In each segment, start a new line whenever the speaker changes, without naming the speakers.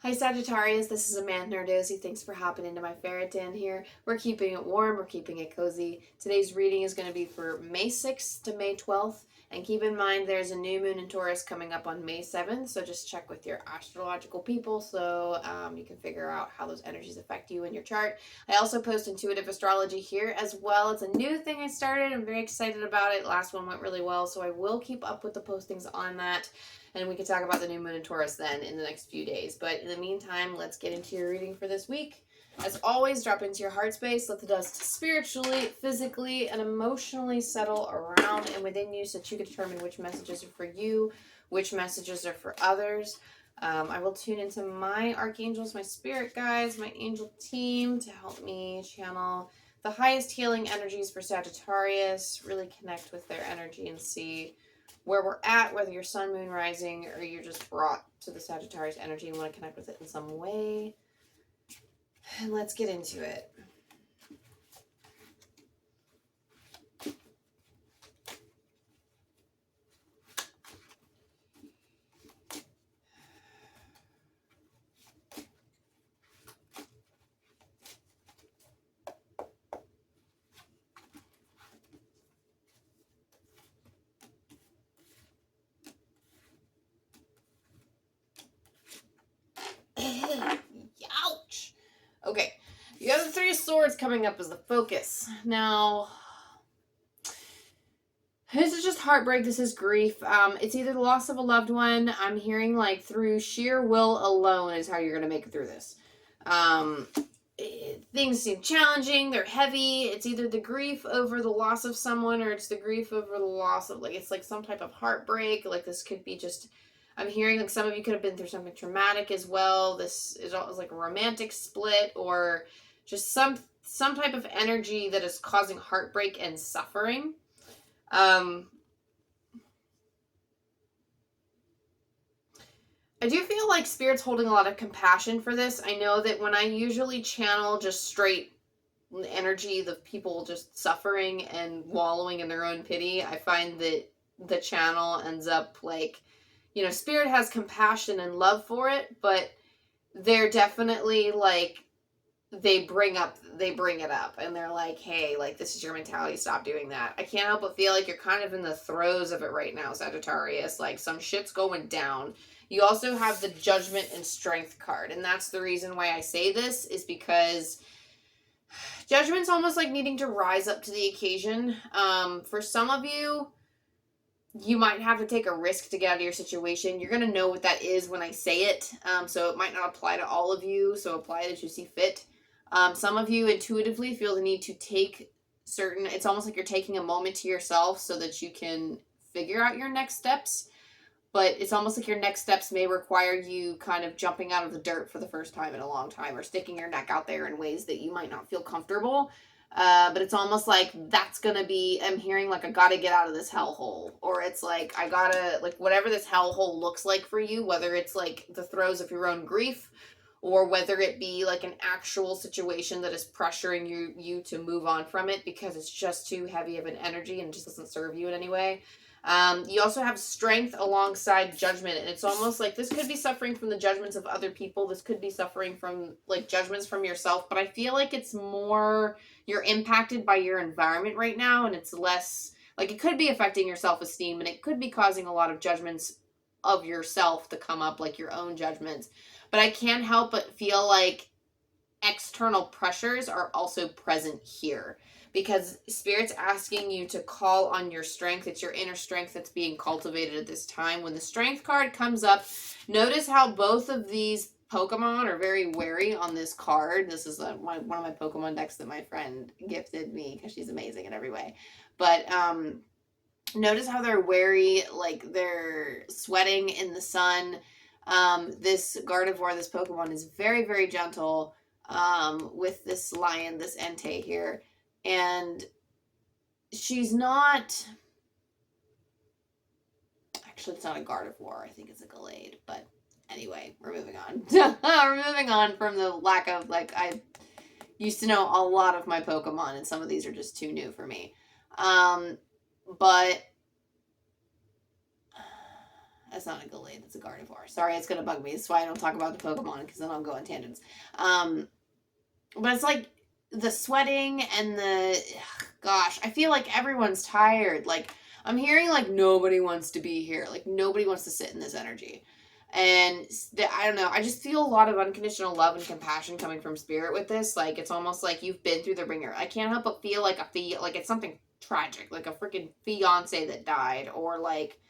Hi Sagittarius, this is Amanda Nardozzi. Thanks for hopping into my ferret den here. We're keeping it warm, we're keeping it cozy. Today's reading is going to be for May 6th to May 12th. And keep in mind there's a new moon in Taurus coming up on May 7th, so just check with your astrological people so you can figure out how those energies affect you in your chart. I also post intuitive astrology here as well. It's a new thing I started. I'm very excited about it. Last one went really well, so I will keep up with the postings on that. And we can talk about the new moon in Taurus then in the next few days. But in the meantime, let's get into your reading for this week. As always, drop into your heart space. Let the dust spiritually, physically, and emotionally settle around and within you so that you can determine which messages are for you, which messages are for others. I will tune into my archangels, my spirit guides, my angel team to help me channel the highest healing energies for Sagittarius, really connect with their energy and see where we're at, whether you're sun, moon, rising, or you're just brought to the Sagittarius energy and want to connect with it in some way. And let's get into it. Ouch! Okay, you have the Three of Swords coming up as the focus. Now, this is just heartbreak. This is grief. It's either the loss of a loved one. I'm hearing like through sheer will alone is how you're going to make it through this. Things seem challenging. They're heavy. It's either the grief over the loss of someone or it's the grief over the loss of, like, it's like some type of heartbreak. Like this could be just, I'm hearing like some of you could have been through something traumatic as well. This is like a romantic split or just some type of energy that is causing heartbreak and suffering. I do feel like Spirit's holding a lot of compassion for this. I know that when I usually channel just straight energy of people just suffering and wallowing in their own pity, I find that the channel ends up like, you know, Spirit has compassion and love for it, but they're definitely like, they bring it up and they're like, hey, like, this is your mentality, stop doing that. I can't help but feel like you're kind of in the throes of it right now, Sagittarius. Like, some shit's going down. You also have the Judgment and Strength card, and that's the reason why I say this, is because Judgment's almost like needing to rise up to the occasion. For some of you, you might have to take a risk to get out of your situation. You're going to know what that is when I say it, so it might not apply to all of you, so apply it as you see fit. Some of you intuitively feel the need to take certain, it's almost like you're taking a moment to yourself so that you can figure out your next steps. But it's almost like your next steps may require you kind of jumping out of the dirt for the first time in a long time or sticking your neck out there in ways that you might not feel comfortable. But it's almost like that's going to be, I'm hearing like, I got to get out of this hellhole. Or it's like, I got to, like, whatever this hellhole looks like for you, whether it's like the throes of your own grief or whether it be like an actual situation that is pressuring you to move on from it because it's just too heavy of an energy and just doesn't serve you in any way. You also have Strength alongside Judgment, and it's almost like this could be suffering from the judgments of other people. This could be suffering from like judgments from yourself, but I feel like it's more you're impacted by your environment right now, and it's less like it could be affecting your self-esteem, and it could be causing a lot of judgments of yourself to come up, like your own judgments. But I can't help but feel like external pressures are also present here because Spirit's asking you to call on your strength. It's your inner strength that's being cultivated at this time. When the Strength card comes up, notice how both of these Pokemon are very wary on this card. This is one of my Pokemon decks that my friend gifted me because she's amazing in every way. But notice how they're wary, like they're sweating in the sun. This Gardevoir, this Pokemon, is very, very gentle with this lion, this Entei here. And she's not... Actually, it's not a Gardevoir. I think it's a Gallade. But anyway, we're moving on. We're moving on from the lack of, like, I used to know a lot of my Pokemon, and some of these are just too new for me. But That's not a Gallade, it's a Gardevoir. Sorry, it's gonna bug me. That's why I don't talk about the Pokemon, because then I'll go on tangents. But it's like the sweating and the, gosh, I feel like everyone's tired. Like, I'm hearing like nobody wants to be here. Like, nobody wants to sit in this energy. And I don't know, I just feel a lot of unconditional love and compassion coming from Spirit with this. Like, it's almost like you've been through the ringer. I can't help but feel like like it's something tragic, like a freaking fiance that died, or like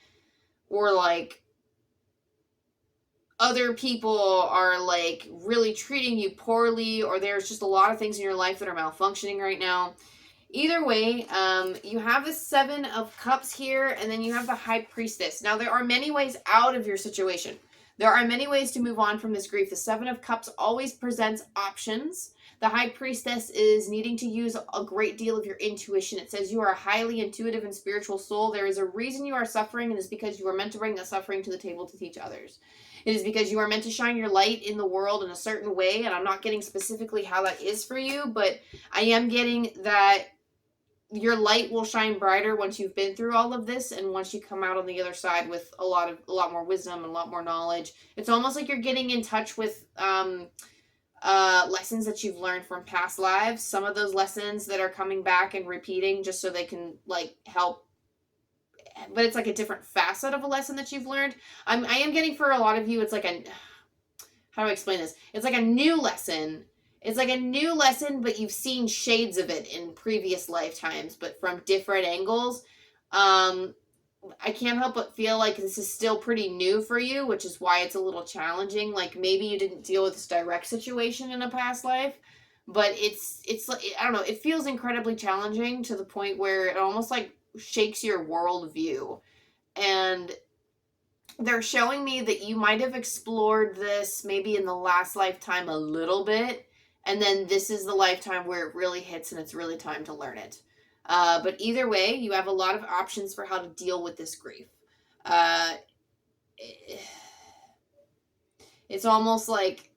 other people are like really treating you poorly, or there's just a lot of things in your life that are malfunctioning right now. Either way, you have the Seven of Cups here, and then you have the High Priestess. Now, there are many ways out of your situation. There are many ways to move on from this grief. The Seven of Cups always presents options. The High Priestess is needing to use a great deal of your intuition. It says you are a highly intuitive and spiritual soul. There is a reason you are suffering, and it's because you are meant to bring that suffering to the table to teach others. It is because you are meant to shine your light in the world in a certain way, and I'm not getting specifically how that is for you, but I am getting that your light will shine brighter once you've been through all of this, and once you come out on the other side with a lot more wisdom and a lot more knowledge. It's almost like you're getting in touch with lessons that you've learned from past lives. Some of those lessons that are coming back and repeating just so they can like help, but it's like a different facet of a lesson that you've learned. I am getting, for a lot of you, it's like a, how do I explain this? It's like a new lesson. It's like a new lesson, but you've seen shades of it in previous lifetimes, but from different angles. I can't help but feel like this is still pretty new for you, which is why it's a little challenging. Like, maybe you didn't deal with this direct situation in a past life, but it's like, I don't know, it feels incredibly challenging to the point where it almost like shakes your worldview. And they're showing me that you might have explored this maybe in the last lifetime a little bit, and then this is the lifetime where it really hits and it's really time to learn it. But either way, you have a lot of options for how to deal with this grief. It's almost like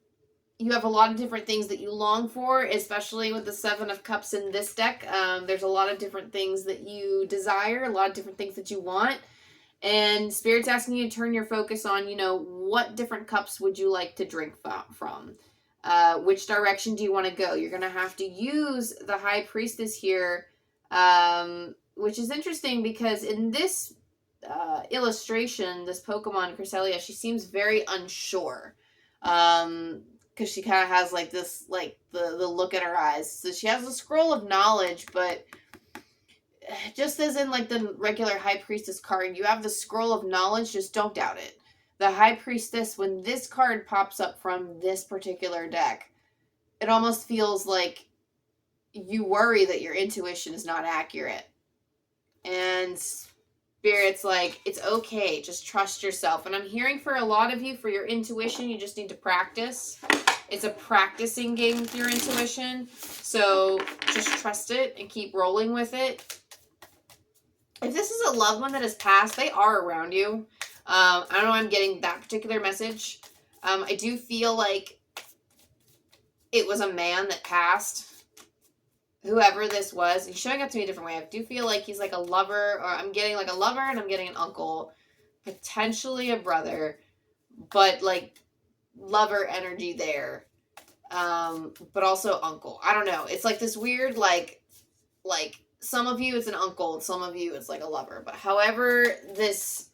you have a lot of different things that you long for, especially with the Seven of Cups in this deck. There's a lot of different things that you desire, a lot of different things that you want. And Spirit's asking you to turn your focus on, what different cups would you like to drink from? Which direction do you want to go? You're going to have to use the High Priestess here, which is interesting because in this illustration, this Pokemon, Cresselia, she seems very unsure. Because she kind of has like this, like the look in her eyes. So she has a scroll of knowledge, but just as in like the regular High Priestess card, you have the scroll of knowledge, just don't doubt it. The High Priestess, when this card pops up from this particular deck, it almost feels like you worry that your intuition is not accurate. And Spirit's like, it's okay, just trust yourself. And I'm hearing for a lot of you, for your intuition, you just need to practice. It's a practicing game with your intuition. So just trust it and keep rolling with it. If this is a loved one that has passed, they are around you. I don't know why I'm getting that particular message. I do feel like it was a man that passed. Whoever this was, he's showing up to me a different way. I do feel like he's like a lover, or I'm getting like a lover and I'm getting an uncle, potentially a brother, but like lover energy there. But also uncle. I don't know. It's like this weird, like some of you it's an uncle and some of you it's like a lover. But however this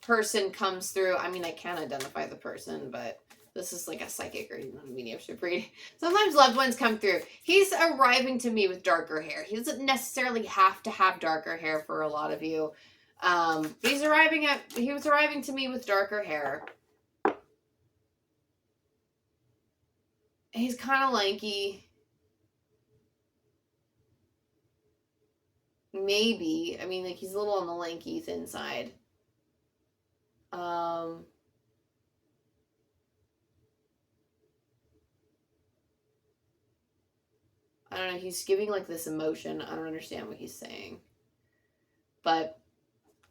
person comes through, I mean, I can't identify the person, but this is like a psychic or even a mediumship reading. Sometimes loved ones come through. He's arriving to me with darker hair. He doesn't necessarily have to have darker hair for a lot of you. But he was arriving to me with darker hair. He's kind of lanky. Maybe. I mean, like, he's a little on the lanky thin side. I don't know. He's giving, like, this emotion. I don't understand what he's saying. But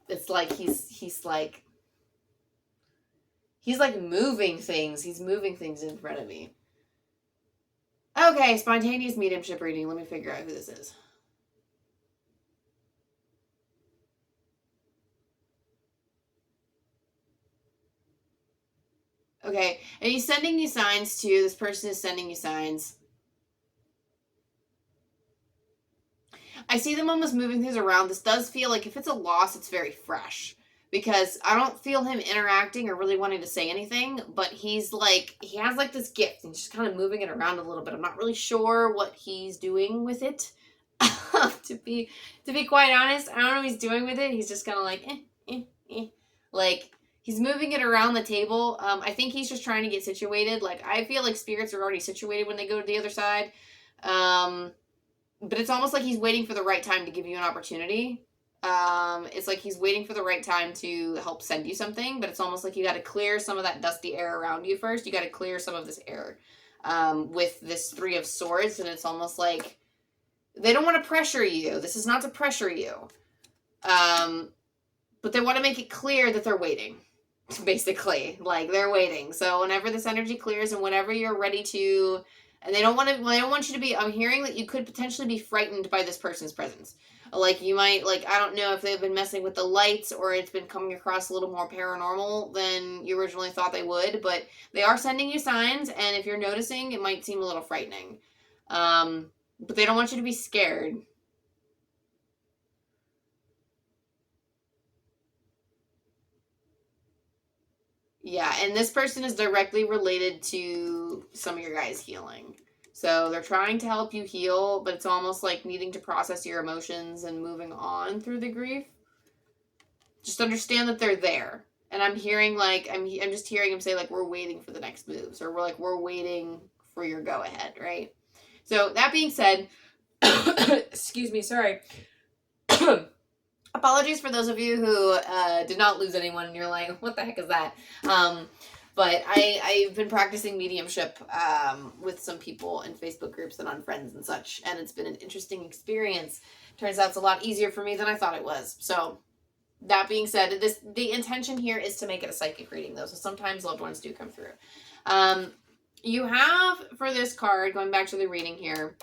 it's like he's like moving things. He's moving things in front of me. Okay, spontaneous mediumship reading. Let me figure out who this is. Okay, and he's sending you signs too. This person is sending you signs. I see them almost moving things around. This does feel like if it's a loss, it's very fresh. Because I don't feel him interacting or really wanting to say anything, but he's like, he has like this gift and just kind of moving it around a little bit. I'm not really sure what he's doing with it. to be quite honest, I don't know what he's doing with it. He's just kind of like, like he's moving it around the table. I think he's just trying to get situated. Like I feel like spirits are already situated when they go to the other side. But it's almost like he's waiting for the right time to give you an opportunity. It's like he's waiting for the right time to help send you something, but it's almost like you got to clear some of that dusty air around you first. You got to clear some of this air with this Three of Swords, and it's almost like they don't want to pressure you. This is not to pressure you, but they want to make it clear that they're waiting. Basically, like they're waiting. So whenever this energy clears and whenever you're ready to, and they don't want you to be. I'm hearing that you could potentially be frightened by this person's presence. Like you might, like, I don't know if they've been messing with the lights or it's been coming across a little more paranormal than you originally thought they would, but they are sending you signs, and if you're noticing, it might seem a little frightening. But they don't want you to be scared. Yeah, and this person is directly related to some of your guys' healing. So they're trying to help you heal, but it's almost like needing to process your emotions and moving on through the grief. Just understand that they're there. And I'm hearing like I'm just hearing him say like we're waiting for the next moves, or we're waiting for your go ahead, right? So that being said, excuse me, sorry. Apologies for those of you who did not lose anyone and you're like, what the heck is that? But I've been practicing mediumship with some people in Facebook groups and on Friends and such, and it's been an interesting experience. Turns out it's a lot easier for me than I thought it was. So that being said, the intention here is to make it a psychic reading, though, so sometimes loved ones do come through. You have, for this card, going back to the reading here,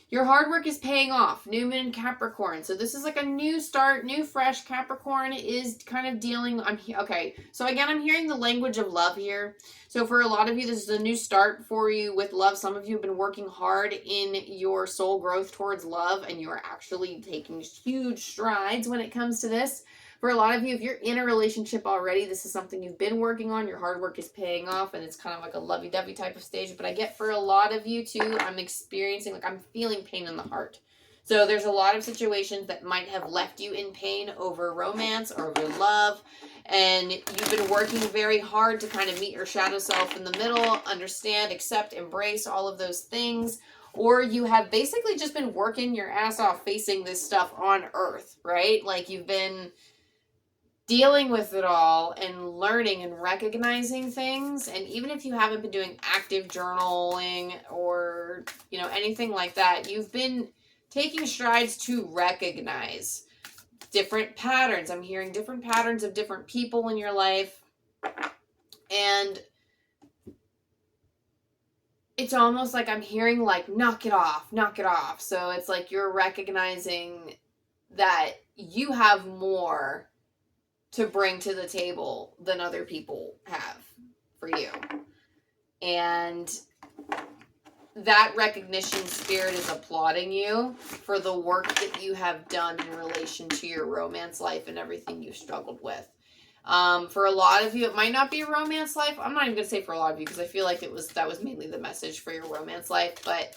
your hard work is paying off. New Moon Capricorn. So this is like a new start, new fresh. Capricorn is kind of dealing. Okay. So again, I'm hearing the language of love here. So for a lot of you, this is a new start for you with love. Some of you have been working hard in your soul growth towards love, and you are actually taking huge strides when it comes to this. For a lot of you, if you're in a relationship already, this is something you've been working on. Your hard work is paying off, and it's kind of like a lovey-dovey type of stage. But I get for a lot of you, too, I'm experiencing, like I'm feeling pain in the heart. So there's a lot of situations that might have left you in pain over romance or over love. And you've been working very hard to kind of meet your shadow self in the middle, understand, accept, embrace all of those things. Or you have basically just been working your ass off facing this stuff on Earth, right? Like you've been dealing with it all and learning and recognizing things. And even if you haven't been doing active journaling or, you know, anything like that, you've been taking strides to recognize different patterns. I'm hearing different patterns of different people in your life. And it's almost like I'm hearing like, knock it off, knock it off. So it's like you're recognizing that you have more to bring to the table than other people have for you. And that recognition, Spirit is applauding you for the work that you have done in relation to your romance life and everything you've struggled with. For a lot of you, it might not be a romance life. I'm not even going to say for a lot of you because I feel like that was mainly the message for your romance life. But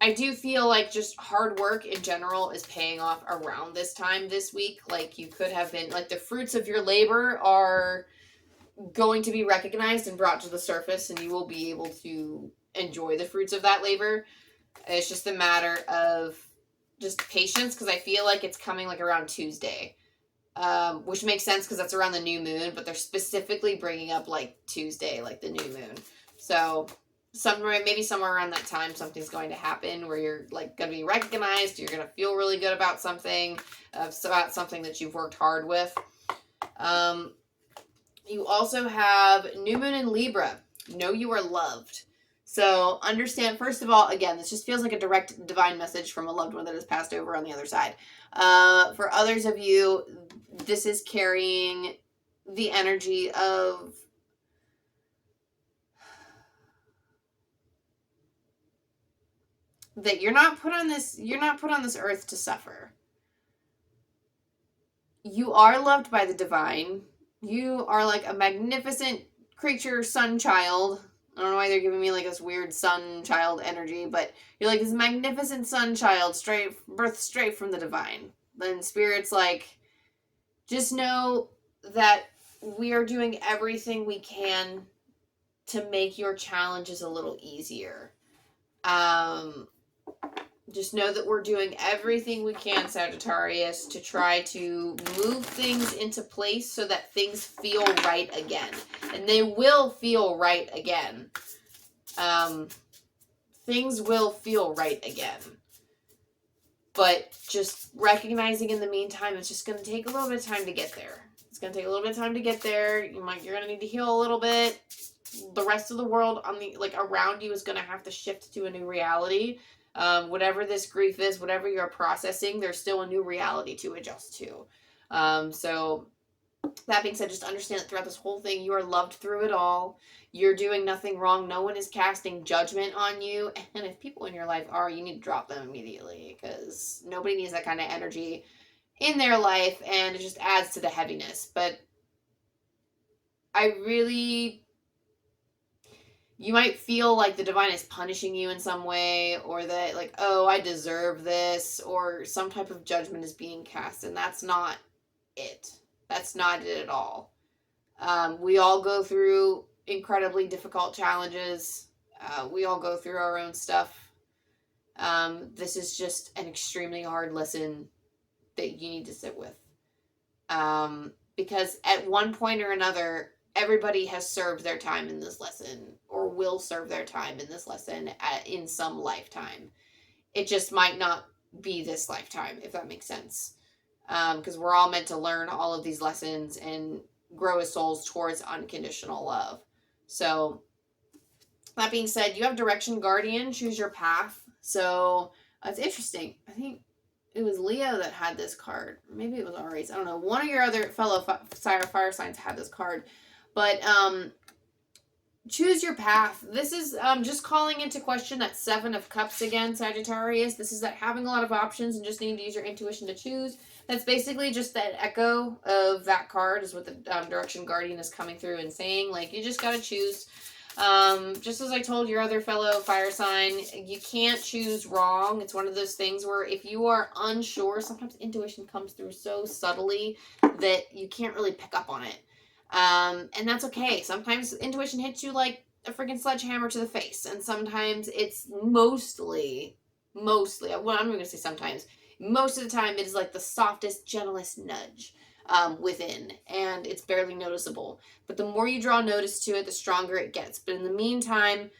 I do feel like just hard work in general is paying off around this time this week. Like you could have been, like the fruits of your labor are going to be recognized and brought to the surface, and you will be able to enjoy the fruits of that labor. It's just a matter of just patience, because I feel like it's coming like around Tuesday, which makes sense because that's around the new moon, but they're specifically bringing up like Tuesday, like the new moon. So maybe somewhere around that time, something's going to happen where you're like going to be recognized. You're going to feel really good about something, about something that you've worked hard with. You also have new moon in Libra. Know you are loved. So understand, first of all, again, this just feels like a direct divine message from a loved one that has passed over on the other side. For others of you, this is carrying the energy of that you're not put on this earth to suffer. You are loved by the divine. You are like a magnificent creature, sun child. I don't know why they're giving me like this weird sun child energy, but you're like this magnificent sun child, birthed straight from the divine. Then Spirit's like, just know that we are doing everything we can to make your challenges a little easier. Just know that we're doing everything we can, Sagittarius, to try to move things into place so that things feel right again. And they will feel right again. Things will feel right again. But just recognizing in the meantime, it's just going to take a little bit of time to get there. It's going to take a little bit of time to get there. You're going to need to heal a little bit. The rest of the world around you is going to have to shift to a new reality. Whatever this grief is, whatever you're processing, there's still a new reality to adjust to. So that being said, just understand that throughout this whole thing, you are loved through it all. You're doing nothing wrong. No one is casting judgment on you. And if people in your life are, you need to drop them immediately, because nobody needs that kind of energy in their life, and it just adds to the heaviness. But you might feel like the divine is punishing you in some way, or that like, oh, I deserve this, or some type of judgment is being cast, and that's not it. That's not it at all. We all go through incredibly difficult challenges. We all go through our own stuff. This is just an extremely hard lesson that you need to sit with. Because at one point or another, everybody has served their time in this lesson, or will serve their time in this lesson in some lifetime. It just might not be this lifetime, if that makes sense. Because we're all meant to learn all of these lessons and grow as souls towards unconditional love. So, that being said, you have Direction Guardian, choose your path. So, it's interesting. I think it was Leo that had this card. Maybe it was Aries. I don't know. One of your other fellow fire signs had this card. But, choose your path. This is just calling into question that Seven of Cups again, Sagittarius. This is that having a lot of options and just needing to use your intuition to choose. That's basically just that echo of that card is what the Direction Guardian is coming through and saying. Like, you just got to choose. Just as I told your other fellow fire sign, you can't choose wrong. It's one of those things where if you are unsure, sometimes intuition comes through so subtly that you can't really pick up on it. And that's okay. Sometimes intuition hits you like a freaking sledgehammer to the face. And sometimes it's mostly, well, I'm going to say sometimes. Most of the time, it is like the softest, gentlest nudge within, and it's barely noticeable. But the more you draw notice to it, the stronger it gets. But in the meantime,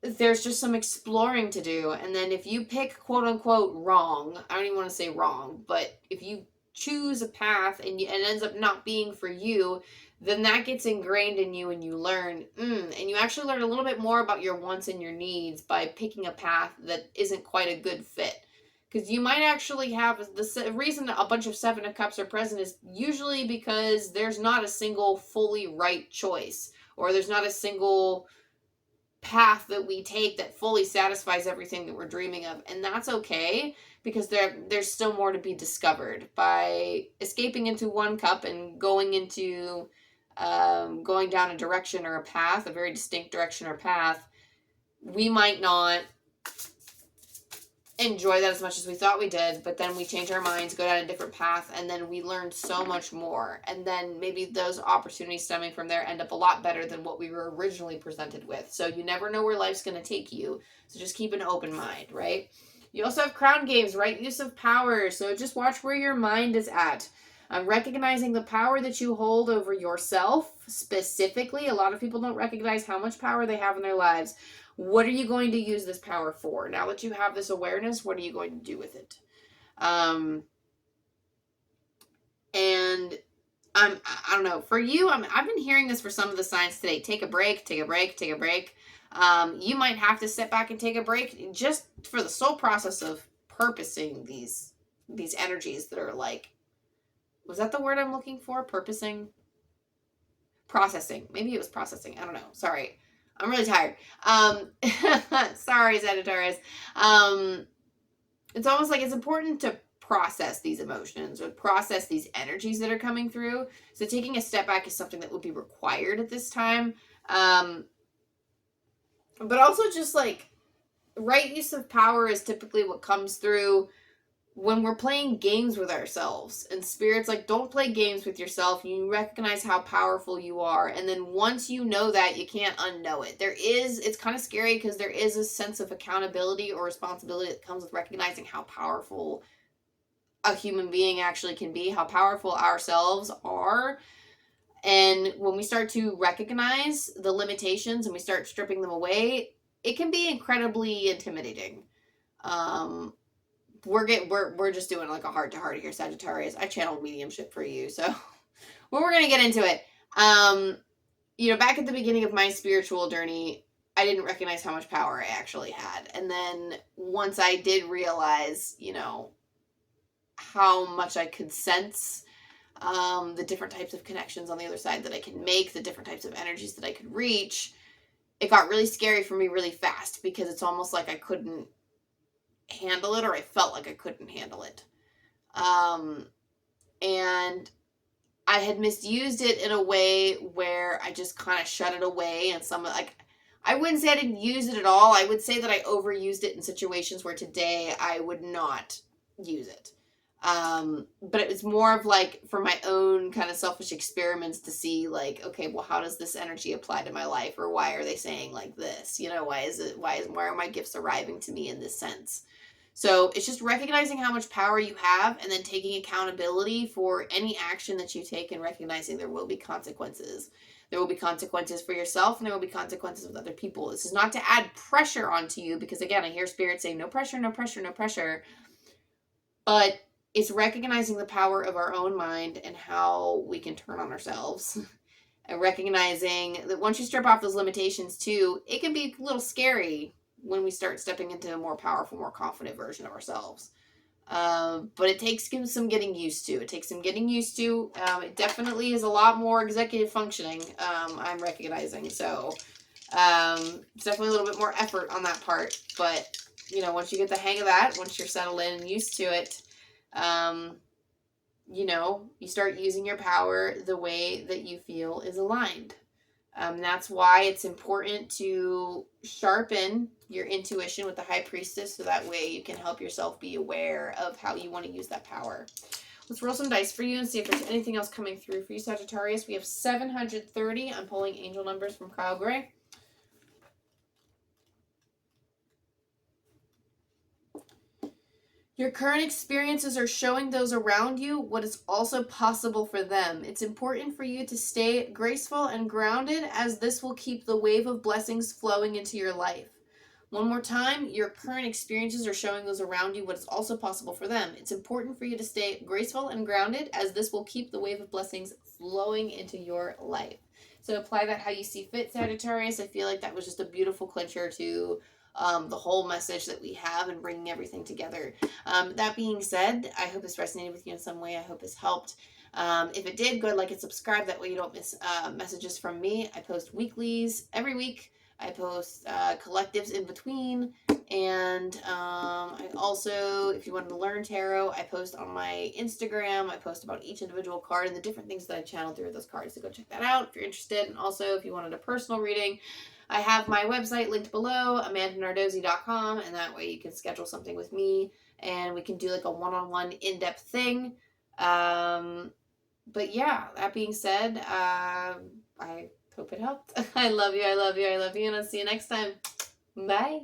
there's just some exploring to do. And then if you pick quote-unquote wrong, I don't even want to say wrong, but if you choose a path and it ends up not being for you, then that gets ingrained in you and you learn, and you actually learn a little bit more about your wants and your needs by picking a path that isn't quite a good fit. Because you might actually have the reason a bunch of Seven of Cups are present is usually because there's not a single fully right choice, or there's not a single path that we take that fully satisfies everything that we're dreaming of. And that's okay, because there's still more to be discovered. By escaping into one cup and going into going down a direction or a path, a very distinct direction or path, we might not enjoy that as much as we thought we did, but then we change our minds, go down a different path, and then we learn so much more. And then maybe those opportunities stemming from there end up a lot better than what we were originally presented with. So you never know where life's going to take you. So just keep an open mind, right? You also have Crown Games, right use of power. So just watch where your mind is at. Recognizing the power that you hold over yourself specifically. A lot of people don't recognize how much power they have in their lives. What are you going to use this power for? Now that you have this awareness, what are you going to do with it? And I don't know. For you, I've been hearing this for some of the signs today. Take a break, take a break, take a break. You might have to sit back and take a break just for the sole process of purposing these energies that are like Was that the word I'm looking for? Purposing? Processing. Maybe it was processing. I don't know. Sorry. I'm really tired. Sorry, Sagittarius. It's almost like it's important to process these emotions or process these energies that are coming through. So taking a step back is something that would be required at this time. But also just like right use of power is typically what comes through when we're playing games with ourselves. And Spirit's like, don't play games with yourself. You recognize how powerful you are. And then once you know that, you can't unknow it. It's kind of scary because there is a sense of accountability or responsibility that comes with recognizing how powerful a human being actually can be, how powerful ourselves are. And when we start to recognize the limitations and we start stripping them away, it can be incredibly intimidating. We're just doing like a heart to heart here, Sagittarius. I channeled mediumship for you, so well, we're gonna get into it. Back at the beginning of my spiritual journey, I didn't recognize how much power I actually had, and then once I did realize, how much I could sense, the different types of connections on the other side that I can make, the different types of energies that I could reach, it got really scary for me really fast because it's almost like I couldn't handle it, or I felt like I couldn't handle it. And I had misused it in a way where I just kind of shut it away, and I wouldn't say I didn't use it at all. I would say that I overused it in situations where today I would not use it. But it was more of like for my own kind of selfish experiments to see like, okay, well, how does this energy apply to my life? Or why are they saying like this? Why are my gifts arriving to me in this sense? So it's just recognizing how much power you have and then taking accountability for any action that you take and recognizing there will be consequences. There will be consequences for yourself and there will be consequences with other people. This is not to add pressure onto you because, again, I hear Spirit saying no pressure, no pressure, no pressure. But it's recognizing the power of our own mind and how we can turn on ourselves. And recognizing that once you strip off those limitations too, it can be a little scary when we start stepping into a more powerful, more confident version of ourselves. But it takes some getting used to. It takes some getting used to. It definitely is a lot more executive functioning, I'm recognizing. So it's definitely a little bit more effort on that part. But, once you get the hang of that, once you're settled in and used to it, you start using your power the way that you feel is aligned. That's why it's important to sharpen your intuition with the High Priestess so that way you can help yourself be aware of how you want to use that power. Let's roll some dice for you and see if there's anything else coming through for you, Sagittarius. We have 730. I'm pulling angel numbers from Kyle Gray. Your current experiences are showing those around you what is also possible for them. It's important for you to stay graceful and grounded as this will keep the wave of blessings flowing into your life. One more time, your current experiences are showing those around you what is also possible for them. It's important for you to stay graceful and grounded as this will keep the wave of blessings flowing into your life. So apply that how you see fit, Sagittarius. I feel like that was just a beautiful clincher to the whole message that we have and bringing everything together. That being said, I hope this resonated with you in some way. I hope this helped. If it did, go ahead, like and subscribe. That way you don't miss messages from me. I post weeklies every week. I post collectives in between. And I also, if you wanted to learn tarot, I post on my Instagram. I post about each individual card and the different things that I channel through those cards. So go check that out if you're interested. And also, if you wanted a personal reading, I have my website linked below, amandanardozzi.com, and that way you can schedule something with me, and we can do like a one-on-one in-depth thing. But yeah, that being said, I hope it helped. I love you, I love you, I love you, and I'll see you next time. Bye.